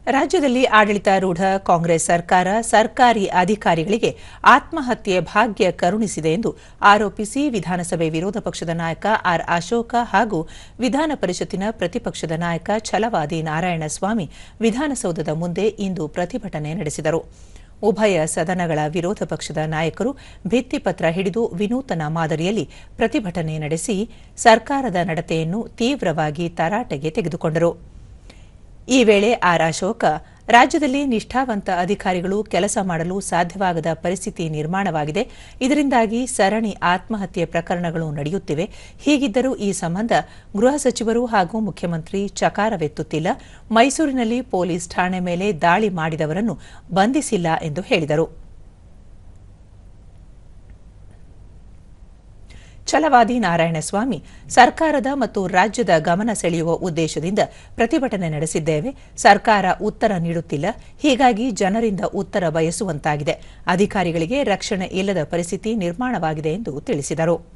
ರಾಜ್ಯದಲ್ಲಿ ಆಡಳಿತಾರೂಢ ಕಾಂಗ್ರೆಸ್ ಸರ್ಕಾರ ಸರ್ಕಾರಿ ಅಧಿಕಾರಿಗಳಿಗೆ ಆತ್ಮಹತ್ಯೆ ಭಾಗ್ಯ ಕರುಣಿಸಿದೆ ಎಂದು ಆರೋಪಿಸಿ ವಿಧಾನಸಭೆ ವಿರೋಧ ಪಕ್ಷದ ನಾಯಕ ಆರ್ ಅಶೋಕ ಹಾಗೂ ವಿಧಾನ ಪರಿಷತ್ತಿನ ಪ್ರತಿಪಕ್ಷದ ನಾಯಕ ಛಲವಾದಿ ನಾರಾಯಣಸ್ವಾಮಿ ವಿಧಾನಸೌಧದ ಮುಂದೆ ಇಂದು ಪ್ರತಿಭಟನೆ ನಡೆಸಿದರು. ಉಭಯ ಸದನಗಳ ವಿರೋಧ ಪಕ್ಷದ ನಾಯಕರು ಭಿತ್ತಿಪತ್ರ ಹಿಡಿದು ವಿನೂತನ ಮಾದರಿಯಲ್ಲಿ ಪ್ರತಿಭಟನೆ ನಡೆಸಿ ಸರ್ಕಾರದ ನಡತೆಯನ್ನು ತೀವ್ರವಾಗಿ ತರಾಟೆಗೆ ತೆಗೆದುಕೊಂಡರು. ಈ ವೇಳೆ ಆರ್ ಅಶೋಕ, ರಾಜ್ಯದಲ್ಲಿ ನಿಷ್ಠಾವಂತ ಅಧಿಕಾರಿಗಳು ಕೆಲಸ ಮಾಡಲು ಸಾಧ್ಯವಾಗದ ಪರಿಸ್ಥಿತಿ ನಿರ್ಮಾಣವಾಗಿದೆ. ಇದರಿಂದಾಗಿ ಸರಣಿ ಆತ್ಮಹತ್ಯೆ ಪ್ರಕರಣಗಳು ನಡೆಯುತ್ತಿವೆ. ಹೀಗಿದ್ದರೂ ಈ ಸಂಬಂಧ ಗೃಹ ಸಚಿವರು ಹಾಗೂ ಮುಖ್ಯಮಂತ್ರಿ ಚಕಾರವೆತ್ತುತ್ತಿಲ್ಲ. ಮೈಸೂರಿನಲ್ಲಿ ಪೊಲೀಸ್ ಠಾಣೆ ಮೇಲೆ ದಾಳಿ ಮಾಡಿದವರನ್ನು ಬಂಧಿಸಿಲ್ಲ ಎಂದು ಹೇಳಿದರು. ಛಲವಾದಿ ನಾರಾಯಣಸ್ವಾಮಿ, ಸರ್ಕಾರದ ಮತ್ತು ರಾಜ್ಯದ ಗಮನ ಸೆಳೆಯುವ ಉದ್ದೇಶದಿಂದ ಪ್ರತಿಭಟನೆ ನಡೆಸಿದ್ದೇವೆ. ಸರ್ಕಾರ ಉತ್ತರ ನೀಡುತ್ತಿಲ್ಲ. ಹೀಗಾಗಿ ಜನರಿಂದ ಉತ್ತರ ಬಯಸುವಂತಾಗಿದೆ. ಅಧಿಕಾರಿಗಳಿಗೆ ರಕ್ಷಣೆ ಇಲ್ಲದ ಪರಿಸ್ಥಿತಿ ನಿರ್ಮಾಣವಾಗಿದೆ ಎಂದು ತಿಳಿಸಿದರು.